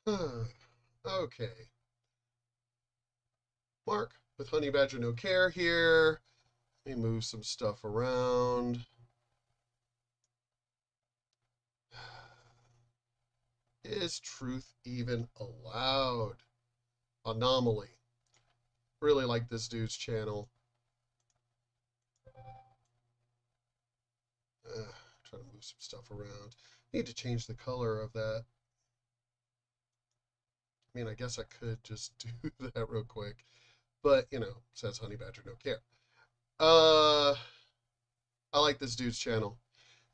Okay. Mark with Honey Badger No Care here. Let me move some stuff around. Is truth even allowed? Anomaly. Really like this dude's channel. Try to move some stuff around. Need to change the color of that. I mean, I guess I could just do that real quick. But, you know, says Honey Badger No Care. I like this dude's channel.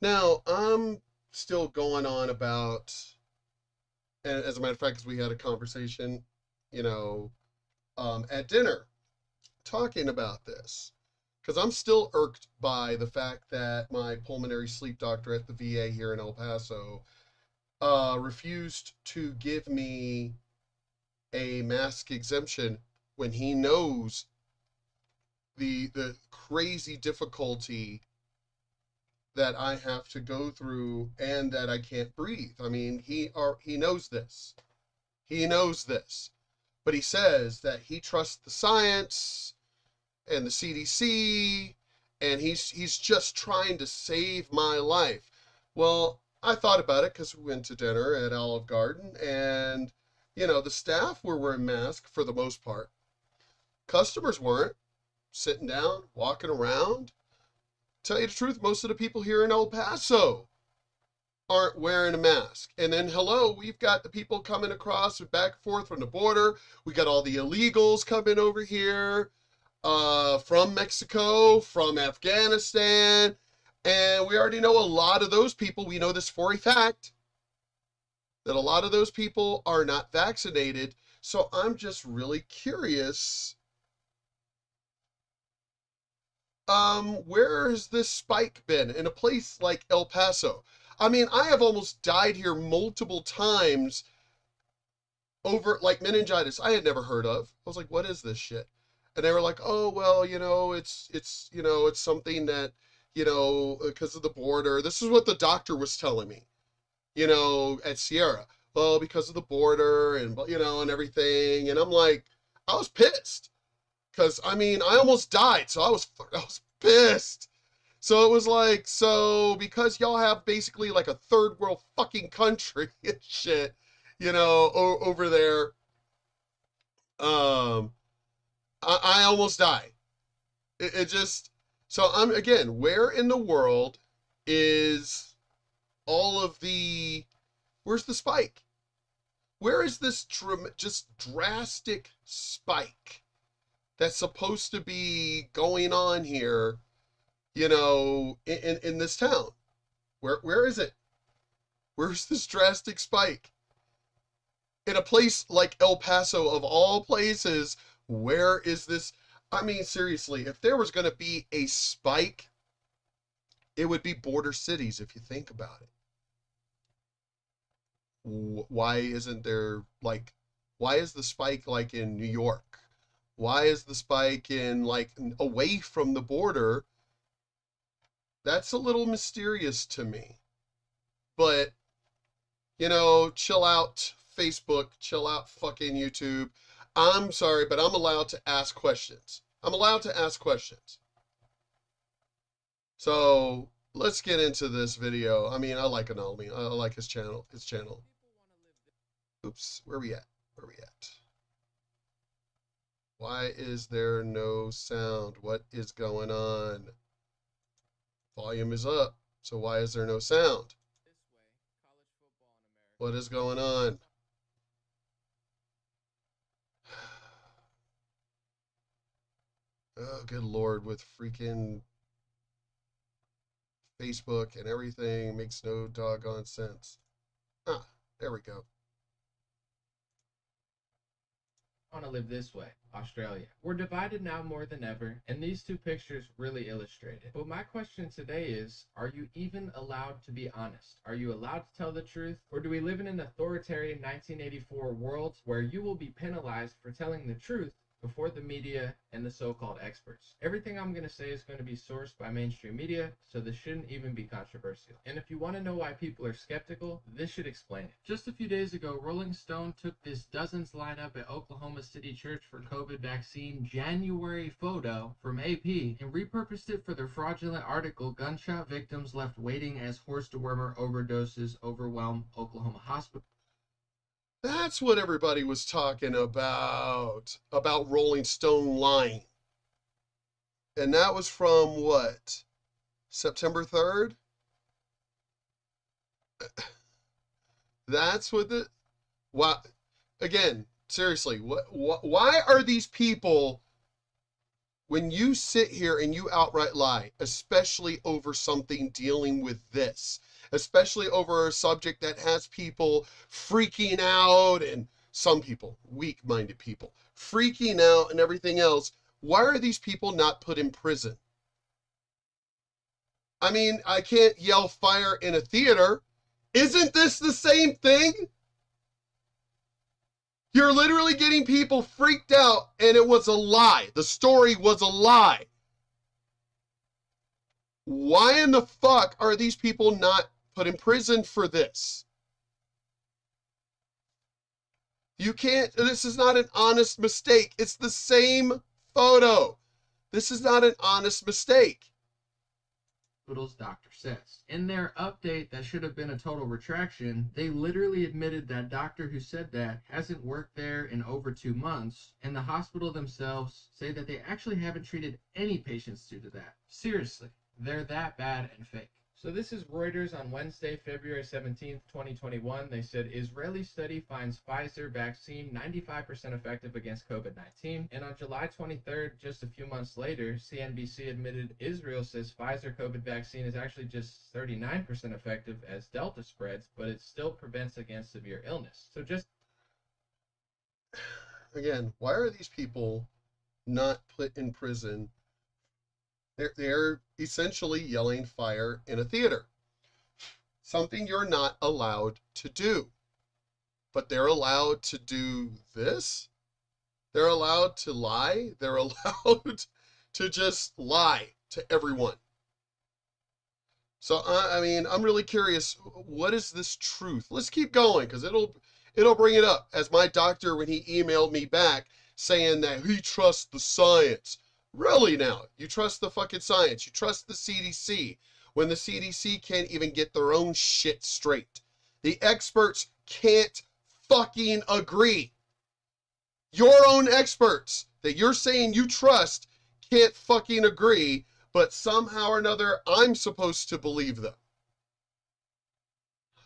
Now, I'm still going on about, and as a matter of fact, because we had a conversation, you know, at dinner talking about this. Because I'm still irked by the fact that my pulmonary sleep doctor at the VA here in El Paso refused to give me a mask exemption when he knows the crazy difficulty that I have to go through and that I can't breathe. I mean, he knows this. He knows this. But he says that he trusts the science and the CDC and he's just trying to save my life. Well, I thought about it because we went to dinner at Olive Garden and you know, the staff were wearing masks for the most part. Customers weren't, sitting down, walking around. Tell you the truth, most of the people here in El Paso aren't wearing a mask. And then, hello, we've got the people coming across and back and forth from the border. We got all the illegals coming over here from Mexico, from Afghanistan. And we already know a lot of those people, we know this for a fact, that a lot of those people are not vaccinated. So I'm just really curious. Where has this spike been in a place like El Paso? I mean, I have almost died here multiple times over like meningitis I had never heard of. I was like, what is this shit? And they were like, oh, well, you know, it's something that, you know, because of the border. This is what the doctor was telling me, you know, at Sierra. Well, because of the border and, you know, and everything. And I'm like, I was pissed. Because, I mean, I almost died, so I was pissed. So it was like, so because y'all have basically like a third world fucking country and shit, you know, over there, um, I almost died. It just, so I'm, again, where in the world is all of the, where's the spike? Where is this just drastic spike that's supposed to be going on here, you know, in this town? Where is it? Where's this drastic spike? In a place like El Paso, of all places, where is this? I mean, seriously, if there was going to be a spike, it would be border cities if you think about it. Why isn't there like, why is the spike like in New York? Why is the spike in like away from the border? That's a little mysterious to me. But, you know, chill out Facebook, chill out fucking YouTube. I'm sorry, but I'm allowed to ask questions. I'm allowed to ask questions. So let's get into this video. I mean, I like Anatomy. I like his channel. His channel. Oops, where we at? Where we at? Why is there no sound? What is going on? Volume is up. So why is there no sound? What is going on? Oh, good Lord, with freaking Facebook and everything makes no doggone sense. Ah, there we go. Want to live this way, Australia. We're divided now more than ever, and these two pictures really illustrate it. But my question today is, are you even allowed to be honest? Are you allowed to tell the truth? Or do we live in an authoritarian 1984 world where you will be penalized for telling the truth before the media and the so-called experts. Everything I'm going to say is going to be sourced by mainstream media, so this shouldn't even be controversial. And if you want to know why people are skeptical, this should explain it. Just a few days ago, Rolling Stone took this dozens lineup at Oklahoma City Church for COVID vaccine January photo from AP and repurposed it for their fraudulent article, Gunshot Victims Left Waiting as Horse Dewormer Overdoses Overwhelm Oklahoma Hospital. That's what everybody was talking about Rolling Stone lying. And that was from what? September 3rd? That's what the... Why, again, seriously, why are these people, when you sit here and you outright lie, especially over something dealing with this, especially over a subject that has people freaking out, and some people, weak-minded people, freaking out and everything else, why are these people not put in prison? I mean, I can't yell fire in a theater. Isn't this the same thing? You're literally getting people freaked out, and it was a lie. The story was a lie. Why in the fuck are these people not put in prison for this? You can't, this is not an honest mistake. It's the same photo. This is not an honest mistake. Hospital's doctor says. In their update that should have been a total retraction, they literally admitted that doctor who said that hasn't worked there in over 2 months, and the hospital themselves say that they actually haven't treated any patients due to that. Seriously, they're that bad and fake. So this is Reuters on Wednesday, February 17th, 2021. They said Israeli study finds Pfizer vaccine 95% effective against COVID-19. And on July 23rd, just a few months later, CNBC admitted Israel says Pfizer COVID vaccine is actually just 39% effective as Delta spreads, but it still prevents against severe illness. So just... Again, why are these people not put in prison? They're essentially yelling fire in a theater. Something you're not allowed to do. But they're allowed to do this? They're allowed to lie? They're allowed to just lie to everyone. So, I mean, I'm really curious, what is this truth? Let's keep going, because it'll bring it up. As my doctor, when he emailed me back saying that he trusts the science. Really now? You trust the fucking science. You trust the CDC when the CDC can't even get their own shit straight. The experts can't fucking agree. Your own experts that you're saying you trust can't fucking agree, but somehow or another I'm supposed to believe them.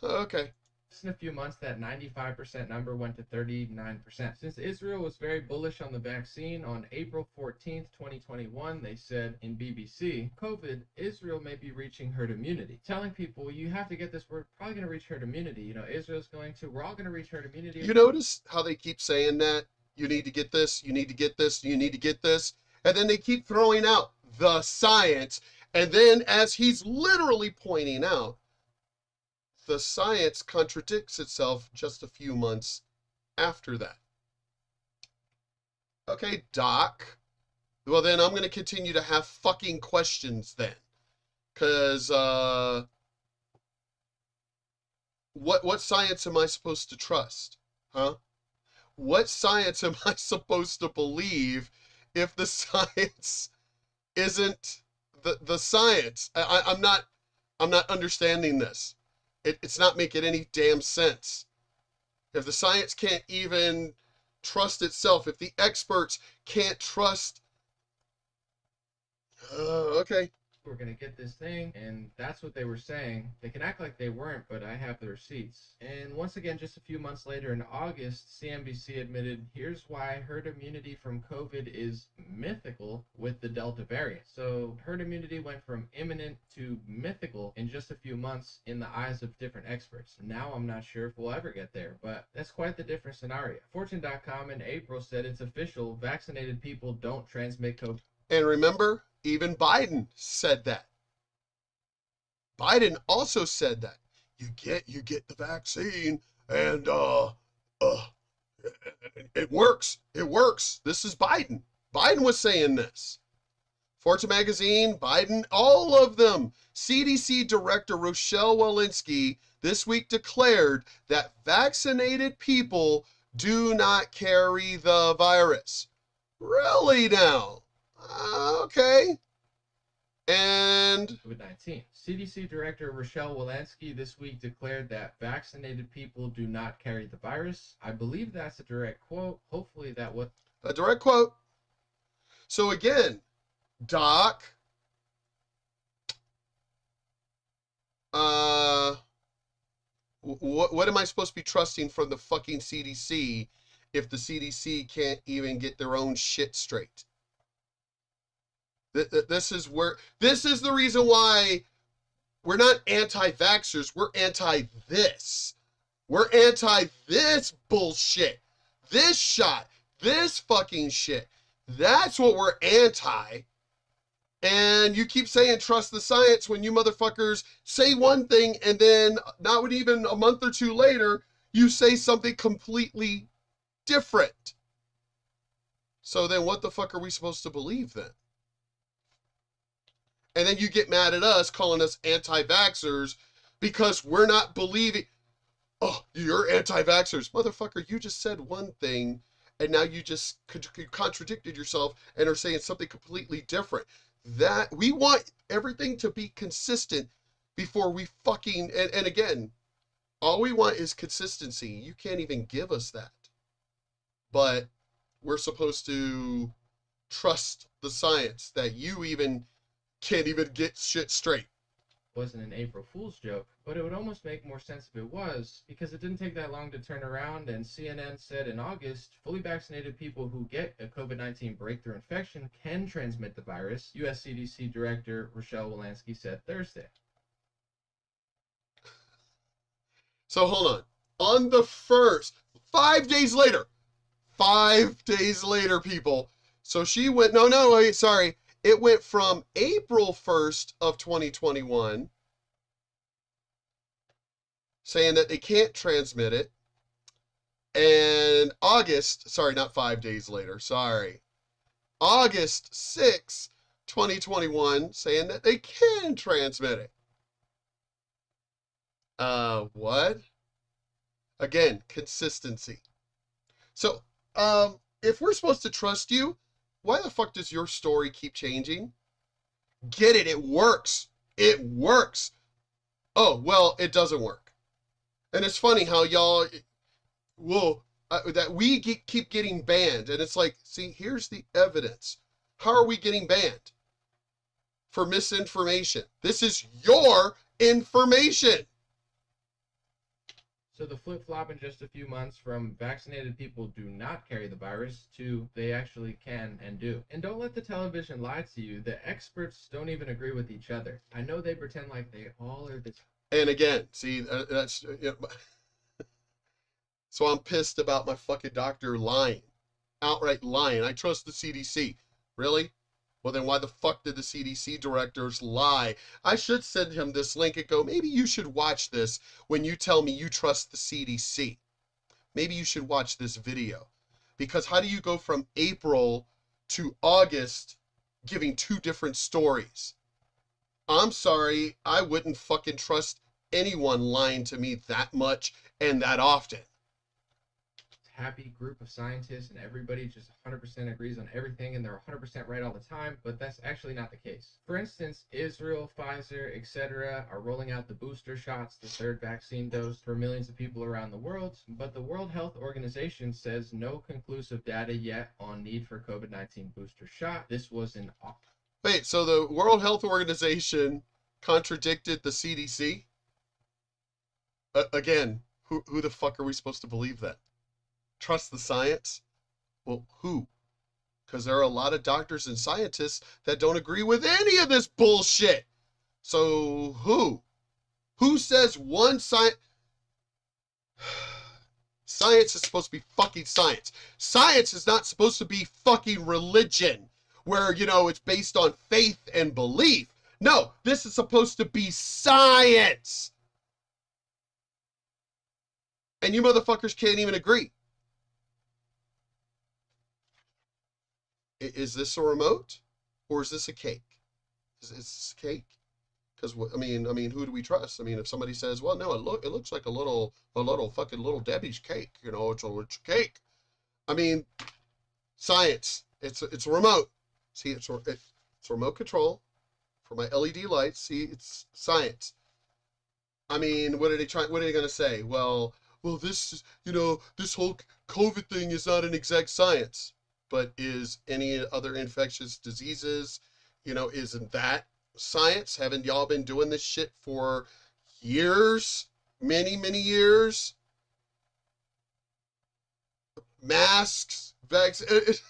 Okay. In a few months, that 95% number went to 39%. Since Israel was very bullish on the vaccine, on April 14th, 2021, they said in BBC, COVID, Israel may be reaching herd immunity. Telling people, you have to get this, we're probably going to reach herd immunity. You know, Israel's going to, we're all going to reach herd immunity. You notice how they keep saying that? You need to get this, you need to get this, you need to get this. And then they keep throwing out the science. And then, as he's literally pointing out, the science contradicts itself just a few months after that. Okay, Doc. Well, then I'm going to continue to have fucking questions then. Because, what science am I supposed to trust? Huh? What science am I supposed to believe if the science isn't the science? I'm not understanding this. It's not making any damn sense. If the science can't even trust itself, if the experts can't trust... okay. We're going to get this thing, and that's what they were saying. They can act like they weren't, but I have the receipts. And once again, just a few months later in August, CNBC admitted, here's why herd immunity from COVID is mythical with the Delta variant. So herd immunity went from imminent to mythical in just a few months in the eyes of different experts. Now I'm not sure if we'll ever get there, but that's quite the different scenario. Fortune.com in April said it's official, vaccinated people don't transmit COVID. And remember, even Biden said that. Biden also said that. You get the vaccine and It works. It works. This is Biden. Biden was saying this. Fortune magazine, Biden, all of them. CDC Director Rochelle Walensky this week declared that vaccinated people do not carry the virus. Really now? Okay. And COVID-19. CDC Director Rochelle Walensky this week declared that vaccinated people do not carry the virus. I believe that's a direct quote. Hopefully that was a direct quote. So again, Doc, what am I supposed to be trusting from the fucking CDC if the CDC can't even get their own shit straight? This is the reason why we're not anti-vaxxers. We're anti-this. We're anti-this bullshit. This shot. This fucking shit. That's what we're anti. And you keep saying trust the science when you motherfuckers say one thing and then not even a month or two later, you say something completely different. So then what the fuck are we supposed to believe then? And then you get mad at us calling us anti-vaxxers because we're not believing. Oh, you're anti-vaxxers. Motherfucker, you just said one thing and now you just contradicted yourself and are saying something completely different. That we want everything to be consistent before we fucking, and again, all we want is consistency. You can't even give us that. But we're supposed to trust the science that you even can't even get shit straight. Wasn't an April Fool's joke, but it would almost make more sense if it was, because it didn't take that long to turn around, and CNN said in August, fully vaccinated people who get a COVID-19 breakthrough infection can transmit the virus, US CDC Director Rochelle Walensky said Thursday. So hold on. On the first, 5 days later, 5 days later, people. So she went, no, wait, sorry. It went from April 1st of 2021 saying that they can't transmit it. And August, sorry, not 5 days later, sorry. August 6th, 2021 saying that they can transmit it. What? Again, consistency. So, if we're supposed to trust you, why the fuck does your story keep changing? Get it. It works. It works. Oh, well, it doesn't work. And it's funny how y'all, that we keep getting banned. And it's like, see, here's the evidence. How are we getting banned? For misinformation. This is your information. So the flip-flop in just a few months from vaccinated people do not carry the virus to they actually can and do. And don't let the television lie to you. The experts don't even agree with each other. I know they pretend like they all are this. And again, see, that's... So I'm pissed about my fucking doctor lying. Outright lying. I trust the CDC. Really? Well, then why the fuck did the CDC directors lie? I should send him this link and go, maybe you should watch this when you tell me you trust the CDC. Maybe you should watch this video. Because how do you go from April to August giving two different stories? I'm sorry, I wouldn't fucking trust anyone lying to me that much and that often. Happy group of scientists and everybody just 100% agrees on everything and they're 100% right all the time, but that's actually not the case. For instance, Israel, Pfizer, etc. are rolling out the booster shots, the third vaccine dose, for millions of people around the world, but the World Health Organization says no conclusive data yet on need for COVID-19 booster shot. This was in October. Wait, so the World Health Organization contradicted the CDC? Again, who the fuck are we supposed to believe that? Trust the science? Well, who? Because there are a lot of doctors and scientists that don't agree with any of this bullshit. So who? Who says one science? Science is supposed to be fucking science. Science is not supposed to be fucking religion where, it's based on faith and belief. No, this is supposed to be science. And you motherfuckers can't even agree. Is this a remote or is this a cake? Is this a cake? Because I mean, who do we trust? I mean, if somebody says, "Well, no, it looks like a little fucking little Debbie's cake," it's a cake. I mean, science. It's a remote. See, it's a remote control for my LED lights. See, it's science. I mean, what are they trying? What are they going to say? Well, this whole COVID thing is not an exact science, but is any other infectious diseases, isn't that science? Haven't y'all been doing this shit for years? Many, many years? Masks, vaccines.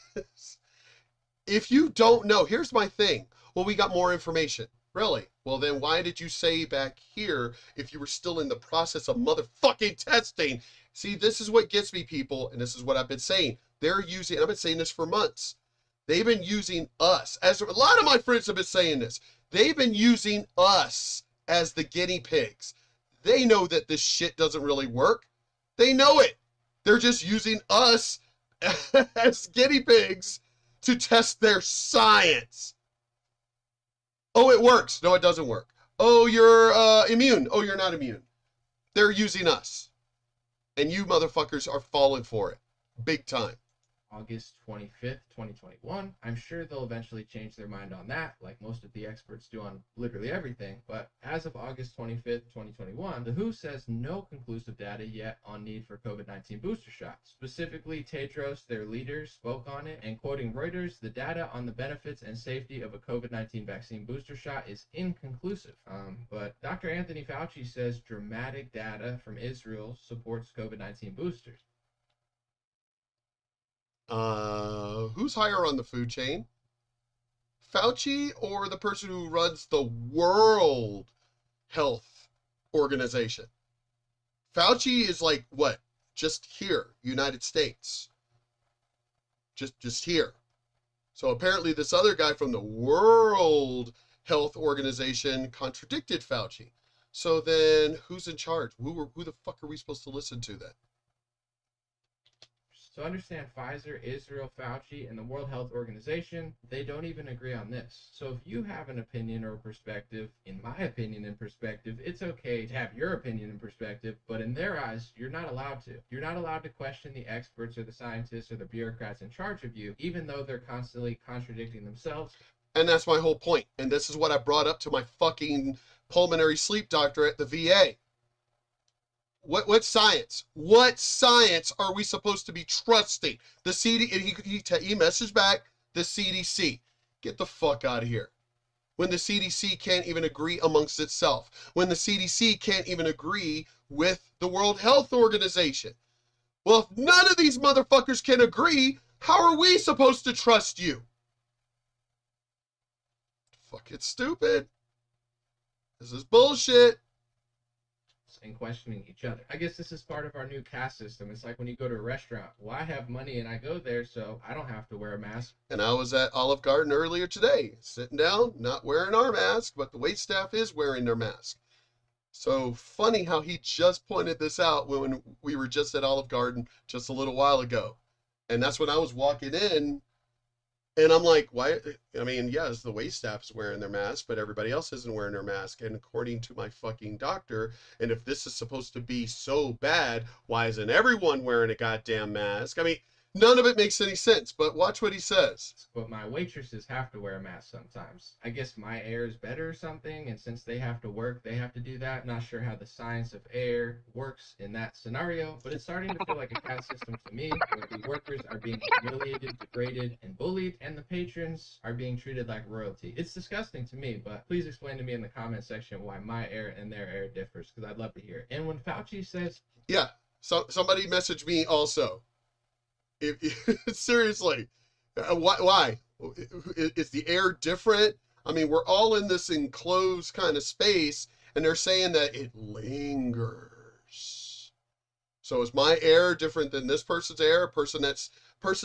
If you don't know, here's my thing. Well, we got more information. Really? Well, then why did you say back here if you were still in the process of motherfucking testing? See, this is what gets me, people, and this is what I've been saying. I've been saying this for months. They've been using us, as a lot of my friends have been saying this. They've been using us as the guinea pigs. They know that this shit doesn't really work. They know it. They're just using us as guinea pigs to test their science. Oh, it works. No, it doesn't work. Oh, you're immune. Oh, you're not immune. They're using us. And you motherfuckers are falling for it. Big time. August 25th, 2021. I'm sure they'll eventually change their mind on that, like most of the experts do on literally everything. But as of August 25th, 2021, the WHO says no conclusive data yet on need for COVID-19 booster shots. Specifically, Tedros, their leader, spoke on it, and quoting Reuters, the data on the benefits and safety of a COVID-19 vaccine booster shot is inconclusive. But Dr. Anthony Fauci says dramatic data from Israel supports COVID-19 boosters. Who's higher on the food chain? Fauci or the person who runs the World Health Organization? Fauci is like, what? Just here, United States. Just here. So apparently this other guy from the World Health Organization contradicted Fauci. So then who's in charge? Who the fuck are we supposed to listen to then? So understand Pfizer, Israel, Fauci, and the World Health Organization, they don't even agree on this. So if you have an opinion or a perspective, in my opinion and perspective, it's okay to have your opinion and perspective, but in their eyes, you're not allowed to. You're not allowed to question the experts or the scientists or the bureaucrats in charge of you, even though they're constantly contradicting themselves. And that's my whole point. And this is what I brought up to my fucking pulmonary sleep doctor at the VA. What science? What science are we supposed to be trusting? The he messaged back, the CDC. Get the fuck out of here. When the CDC can't even agree amongst itself. When the CDC can't even agree with the World Health Organization. Well, if none of these motherfuckers can agree, how are we supposed to trust you? Fuck, it's stupid. This is bullshit. And questioning each other. I guess this is part of our new caste system. It's like when you go to a restaurant. Well, I have money and I go there, so I don't have to wear a mask. And I was at Olive Garden earlier today, sitting down, not wearing our mask, but the waitstaff is wearing their mask. So funny how he just pointed this out when we were just at Olive Garden just a little while ago. And that's when I was walking in. And I'm like, why? I mean, yes, the waitstaff is wearing their mask, but everybody else isn't wearing their mask. And according to my fucking doctor, and if this is supposed to be so bad, why isn't everyone wearing a goddamn mask? I mean, none of it makes any sense, but watch what he says. But my waitresses have to wear a mask sometimes. I guess my air is better or something, and since they have to work, they have to do that. I'm not sure how the science of air works in that scenario, but it's starting to feel like a caste system to me, where the workers are being humiliated, degraded, and bullied, and the patrons are being treated like royalty. It's disgusting to me, but please explain to me in the comment section why my air and their air differs, because I'd love to hear it. And when Fauci says... Yeah, so somebody messaged me also. Seriously, why? Is the air different? I mean, we're all in this enclosed kind of space, and they're saying that it lingers. So is my air different than this person's air? Person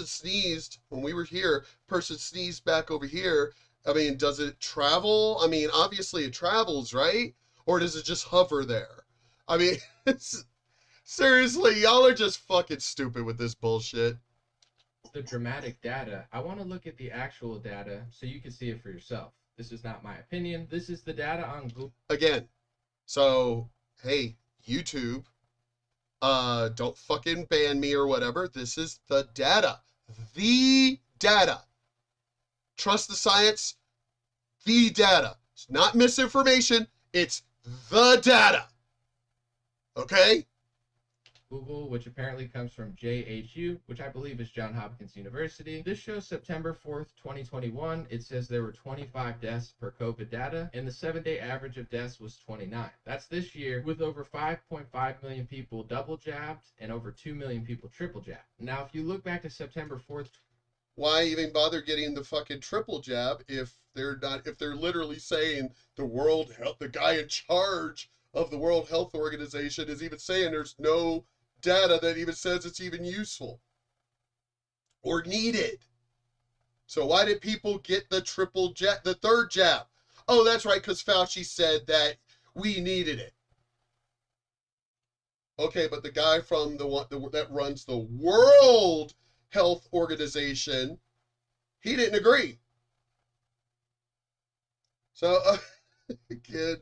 sneezed when we were here. Person sneezed back over here. I mean, does it travel? I mean, obviously it travels, right? Or does it just hover there? I mean, seriously, y'all are just fucking stupid with this bullshit. the dramatic data, I want to look at the actual data so you can see it for yourself. This is not my opinion. This is the data on Google. Again, so, hey, YouTube, don't fucking ban me or whatever. This is the data. The data. Trust the science. The data. It's not misinformation. It's the data. Okay? Google, which apparently comes from JHU, which I believe is Johns Hopkins University. This shows September 4th, 2021. It says there were 25 deaths per COVID data, and the 7-day average of deaths was 29. That's this year, with over 5.5 million people double jabbed and over 2 million people triple jabbed. Now, if you look back to September 4th, why even bother getting the fucking triple jab if they're literally saying the guy in charge of the World Health Organization is even saying there's no data that even says it's even useful or needed. So why did people get the third jab? Oh, that's right, because Fauci said that we needed it. Okay, but the guy from that runs the World Health Organization, he didn't agree. So, again,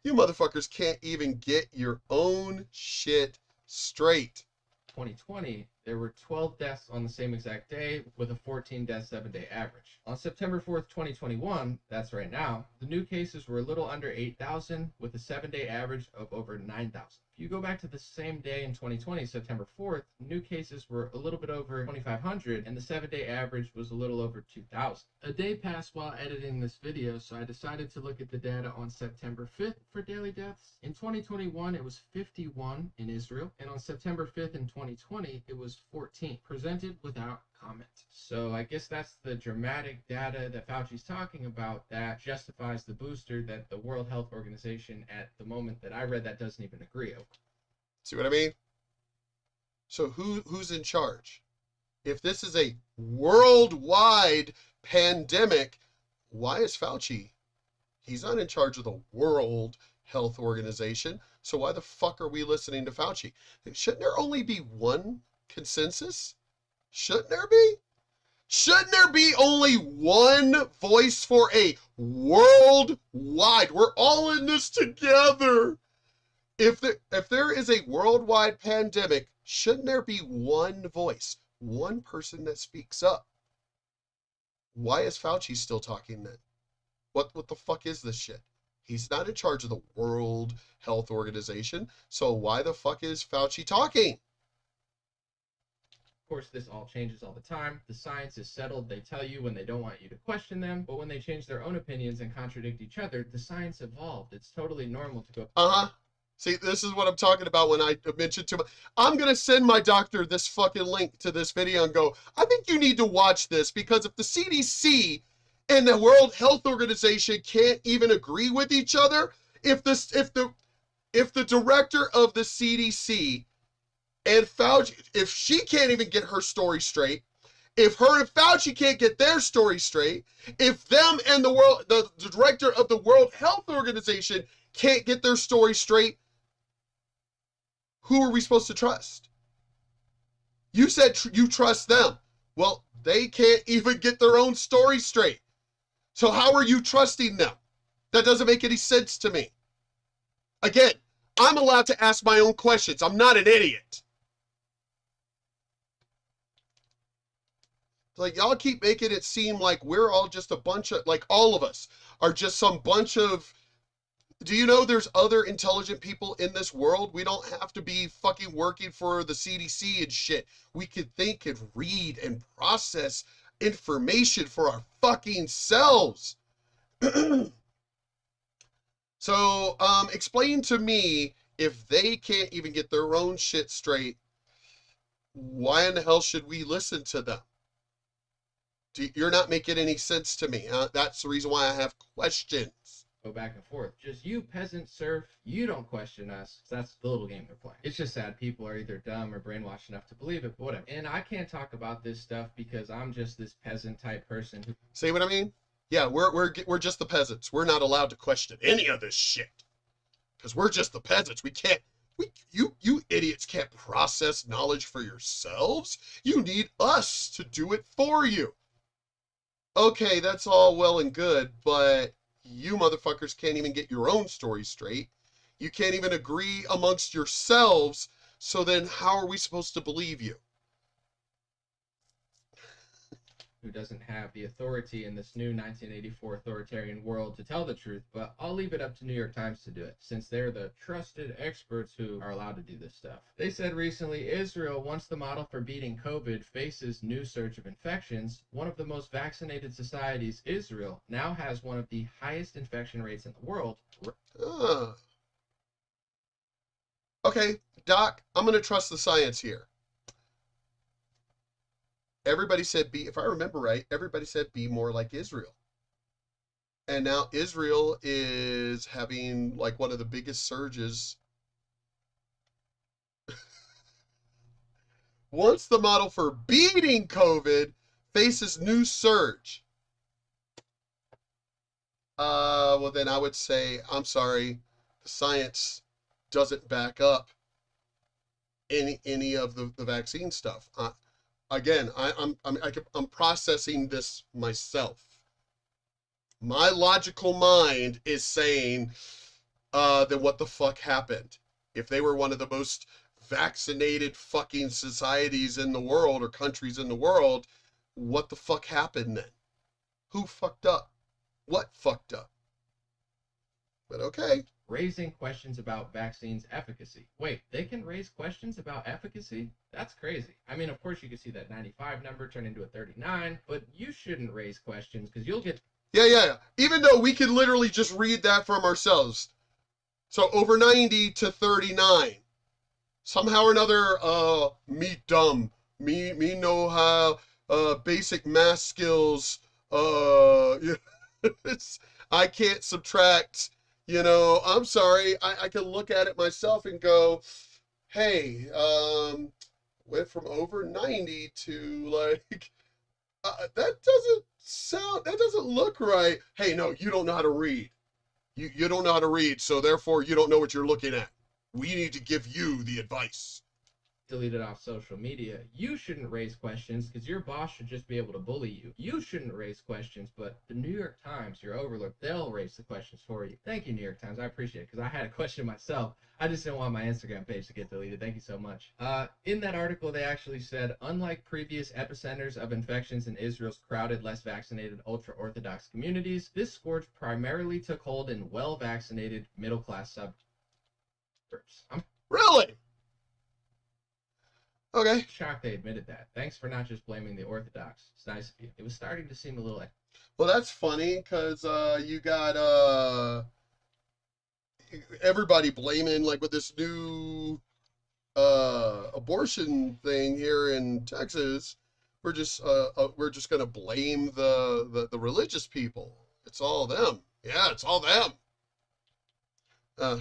you motherfuckers can't even get your own shit straight. 2020, there were 12 deaths on the same exact day with a 14-death 7-day average. On September 4th, 2021, that's right now, the new cases were a little under 8,000 with a 7-day average of over 9,000. If you go back to the same day in 2020, September 4th, new cases were a little bit over 2,500 and the 7-day average was a little over 2,000. A day passed while editing this video, so I decided to look at the data on September 5th for daily deaths. In 2021, it was 51 in Israel, and on September 5th in 2020, it was 14, presented without comment. So I guess that's the dramatic data that Fauci's talking about that justifies the booster that the World Health Organization at the moment that I read that doesn't even agree over. See what I mean? So who's in charge? If this is a worldwide pandemic, why is Fauci? He's not in charge of the World Health Organization. So why the fuck are we listening to Fauci? Shouldn't there only be one consensus? Shouldn't there be? Shouldn't there be only one voice for a worldwide? We're all in this together. If there is a worldwide pandemic, shouldn't there be one voice, one person that speaks up? Why is Fauci still talking then? What the fuck is this shit? He's not in charge of the World Health Organization, so why the fuck is Fauci talking? Of course, this all changes all the time. The science is settled. They tell you when they don't want you to question them, but when they change their own opinions and contradict each other, the science evolved. It's totally normal to go. See, this is what I'm talking about when I mentioned to I'm going to send my doctor this fucking link to this video and go, I think you need to watch this, because if the CDC and the World Health Organization can't even agree with each other, if the director of the CDC and Fauci, if she can't even get her story straight, if her and Fauci can't get their story straight, if them and the director of the World Health Organization can't get their story straight, who are we supposed to trust? You said you trust them. Well, they can't even get their own story straight. So how are you trusting them? That doesn't make any sense to me. Again, I'm allowed to ask my own questions. I'm not an idiot. Like, y'all keep making it seem like we're all just a bunch of, like, all of us are just some bunch of, do you know there's other intelligent people in this world? We don't have to be fucking working for the CDC and shit. We can think and read and process information for our fucking selves. So, explain to me, if they can't even get their own shit straight, why in the hell should we listen to them? You're not making any sense to me. That's the reason why I have questions. Go back and forth. Just you, peasant serf, you don't question us. That's the little game they're playing. It's just sad people are either dumb or brainwashed enough to believe it, but whatever. And I can't talk about this stuff because I'm just this peasant type person who... See what I mean? Yeah, we're just the peasants. We're not allowed to question any of this shit. Because we're just the peasants. We You idiots can't process knowledge for yourselves. You need us to do it for you. Okay, that's all well and good, but you motherfuckers can't even get your own story straight. You can't even agree amongst yourselves, so then how are we supposed to believe you? Who doesn't have the authority in this new 1984 authoritarian world to tell the truth, but I'll leave it up to New York Times to do it, since they're the trusted experts who are allowed to do this stuff. They said recently, Israel, once the model for beating COVID faces new surge of infections, one of the most vaccinated societies, Israel, now has one of the highest infection rates in the world. Okay, Doc, I'm going to trust the science here. Everybody said be, if I remember right, everybody said be more like Israel. And now Israel is having like one of the biggest surges. Once the model for beating COVID faces new surge. Well then I would say, I'm sorry, the science doesn't back up any of the vaccine stuff. Again, I'm processing this myself. My logical mind is saying, then what the fuck happened? If they were one of the most vaccinated fucking societies in the world or countries in the world, what the fuck happened then? Who fucked up? What fucked up? But okay. Raising questions about vaccines efficacy. Wait, they can raise questions about efficacy? That's crazy. I mean, of course you can see that 95 number turn into a 39, but you shouldn't raise questions because you'll get... Yeah. Even though we can literally just read that from ourselves. So over 90 to 39. Somehow or another, me dumb. Me know how, basic math skills, I can't subtract. I'm sorry. I can look at it myself and go, hey, went from over 90 to like, that doesn't look right. Hey, no, you don't know how to read. You don't know how to read, so therefore you don't know what you're looking at. We need to give you the advice. Deleted off social media. You shouldn't raise questions because your boss should just be able to bully you. You shouldn't raise questions, but the New York Times, your overlord, they'll raise the questions for you. Thank you, New York Times. I appreciate it because I had a question myself. I just didn't want my Instagram page to get deleted. Thank you so much. In that article, they actually said, unlike previous epicenters of infections in Israel's crowded, less vaccinated, ultra-Orthodox communities, this scourge primarily took hold in well-vaccinated, middle-class suburbs. Really? Okay. Shocked they admitted that. Thanks for not just blaming the Orthodox. It's nice of you. It was starting to seem a little like... Well, that's funny because you got everybody blaming, like with this new abortion thing here in Texas. We're just gonna blame the religious people. It's all them. Yeah, it's all them.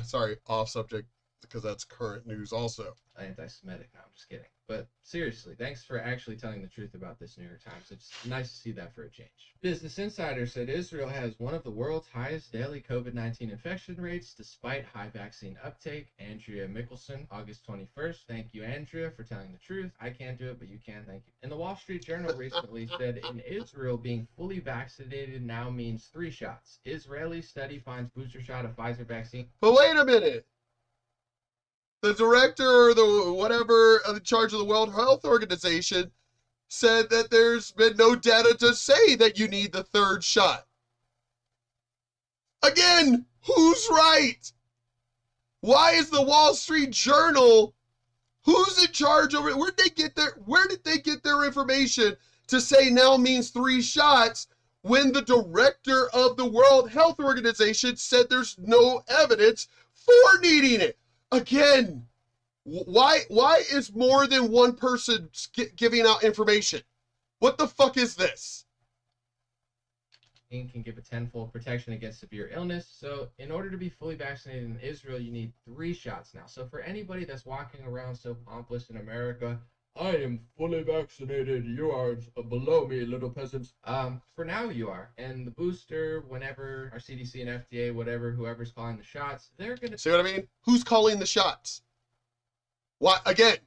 Sorry, off subject because that's current news also. Anti-Semitic. No, I'm just kidding. But seriously, thanks for actually telling the truth about this, New York Times. It's nice to see that for a change. Business Insider said Israel has one of the world's highest daily COVID-19 infection rates despite high vaccine uptake. Andrea Mickelson, August 21st. Thank you, Andrea, for telling the truth. I can't do it, but you can. Thank you. And the Wall Street Journal recently said in Israel, being fully vaccinated now means 3 shots. Israeli study finds booster shot of Pfizer vaccine. But wait a minute. The director or the whatever in charge of the World Health Organization said that there's been no data to say that you need the 3rd shot. Again, who's right? Why is the Wall Street Journal, who's in charge over it? Where did they get their information to say now means 3 shots when the director of the World Health Organization said there's no evidence for needing it? Again, why is more than one person giving out information? What the fuck is this? Can give a 10-fold protection against severe illness. So in order to be fully vaccinated in Israel, you need 3 shots now. So for anybody that's walking around so pompous in America, I am fully vaccinated. You are below me, little peasants. For now you are. And the booster, whenever our CDC and FDA, whatever, whoever's calling the shots, they're going to... See what I mean? Who's calling the shots? Why, again,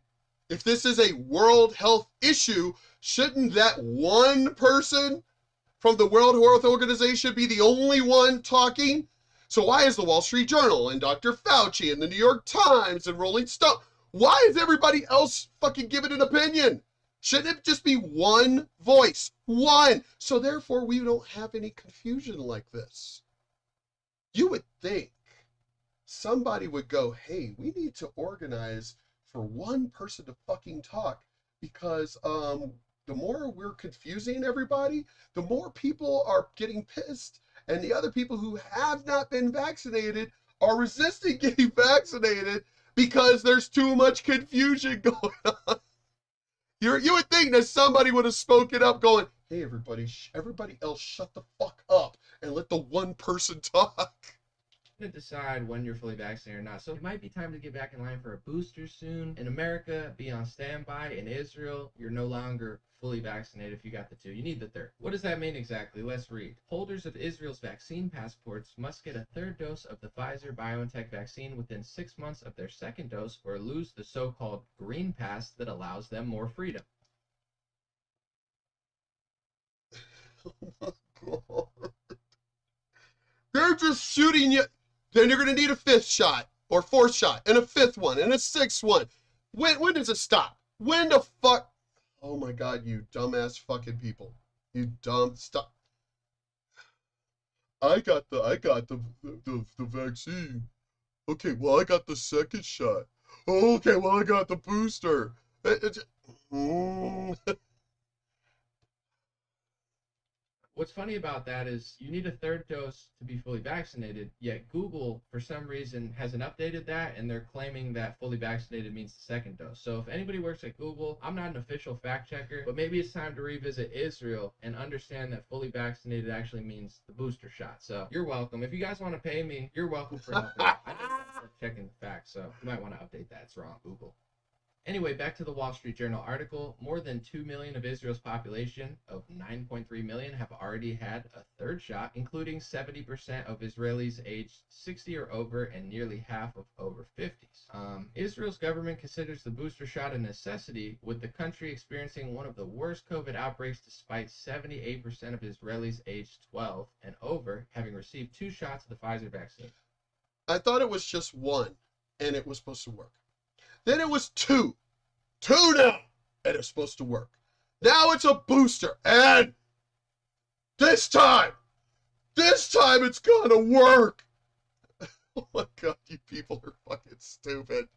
if this is a world health issue, shouldn't that one person from the World Health Organization be the only one talking? So why is the Wall Street Journal and Dr. Fauci and the New York Times and Rolling Stone, why is everybody else fucking giving an opinion? Shouldn't it just be one voice? One. So therefore we don't have any confusion like this. You would think somebody would go, hey, we need to organize for one person to fucking talk, because the more we're confusing everybody, the more people are getting pissed, and the other people who have not been vaccinated are resisting getting vaccinated because there's too much confusion going on. You would think that somebody would have spoken up going, hey, everybody else shut the fuck up and let the one person talk. To decide when you're fully vaccinated or not. So it might be time to get back in line for a booster soon. In America, be on standby. In Israel, you're no longer fully vaccinated if you got the 2. You need the 3rd. What does that mean exactly? Let's read. Holders of Israel's vaccine passports must get a 3rd dose of the Pfizer-BioNTech vaccine within 6 months of their 2nd dose, or lose the so-called green pass that allows them more freedom. Oh my God. They're just shooting you. Then you're going to need a 5th shot or 4th shot and a 5th one and a 6th one. When does it stop? When the fuck? Oh my God, you dumbass fucking people. You dumb stop. I got the vaccine. Okay, well I got the 2nd shot. Okay, well I got the booster. What's funny about that is you need a 3rd dose to be fully vaccinated, yet Google, for some reason, hasn't updated that, and they're claiming that fully vaccinated means the 2nd dose. So if anybody works at Google, I'm not an official fact checker, but maybe it's time to revisit Israel and understand that fully vaccinated actually means the booster shot. So you're welcome. If you guys want to pay me, you're welcome for helping. I just checking the facts, so you might want to update that. It's wrong, Google. Anyway, back to the Wall Street Journal article. More than 2 million of Israel's population of 9.3 million have already had a 3rd shot, including 70% of Israelis aged 60 or over and nearly half of over 50s. Israel's government considers the booster shot a necessity, with the country experiencing one of the worst COVID outbreaks despite 78% of Israelis aged 12 and over having received 2 shots of the Pfizer vaccine. I thought it was just 1 and it was supposed to work. Then it was 2. 2 now. And it's supposed to work. Now it's a booster. And this time it's gonna work. Oh my God, you people are fucking stupid.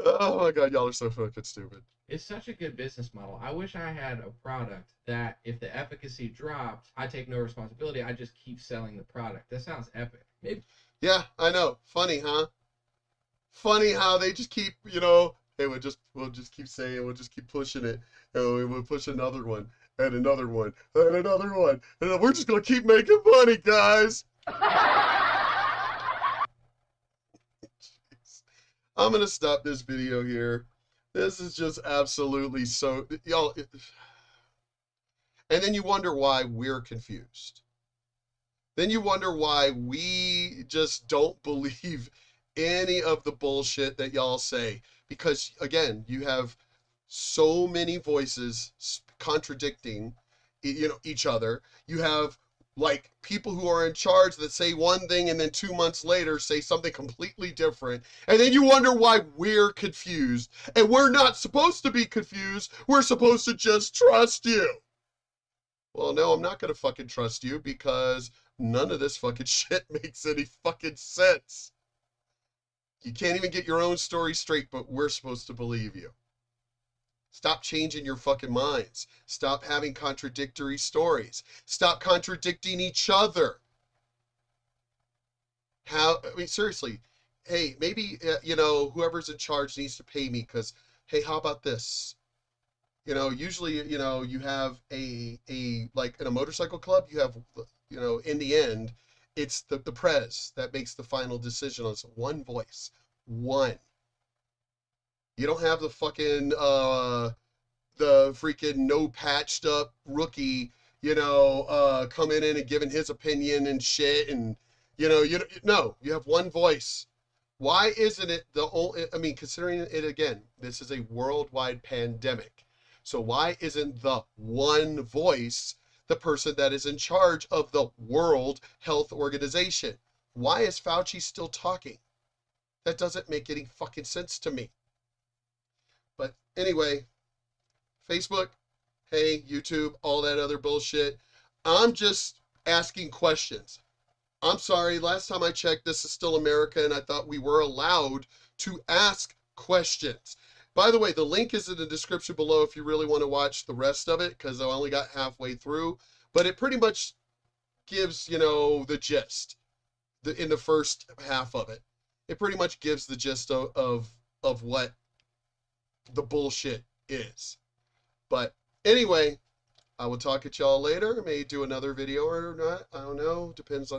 Oh my God, y'all are so fucking stupid. It's such a good business model. I wish I had a product that if the efficacy dropped, I take no responsibility. I just keep selling the product. That sounds epic. Maybe. Yeah, I know. Funny, huh? Funny how they just keep, hey, we'll just keep saying, we'll just keep pushing it, and we'll push another one, and another one, and another one, and we're just gonna keep making money, guys. I'm gonna stop this video here. This is just absolutely so, y'all. And then you wonder why we're confused. Then you wonder why we just don't believe any of the bullshit that y'all say, because again, you have so many voices contradicting each other. You have like people who are in charge that say one thing and then 2 months later say something completely different, and then you wonder why we're confused. And we're not supposed to be confused. We're supposed to just trust you. Well, no, I'm not gonna fucking trust you, because none of this fucking shit makes any fucking sense. You can't even get your own story straight, but we're supposed to believe you. Stop changing your fucking minds. Stop having contradictory stories. Stop contradicting each other. Seriously, hey, maybe, whoever's in charge needs to pay me, because, hey, how about this? Usually, you have like in a motorcycle club, you have, in the end, it's the prez that makes the final decision on one voice. One. You don't have the fucking, the freaking no patched up rookie, coming in and giving his opinion and shit. And, no, you have one voice. Why isn't it the only, I mean, considering it again, this is a worldwide pandemic. So why isn't the one voice the person that is in charge of the World Health Organization? Why is Fauci still talking? That doesn't make any fucking sense to me. But anyway, Facebook, hey, YouTube, all that other bullshit. I'm just asking questions. I'm sorry, last time I checked, this is still America, and I thought we were allowed to ask questions. By the way, the link is in the description below if you really want to watch the rest of it, because I only got halfway through. But it pretty much gives, the gist in the first half of it. It pretty much gives the gist of what the bullshit is. But anyway, I will talk at y'all later. May do another video or not. I don't know. Depends on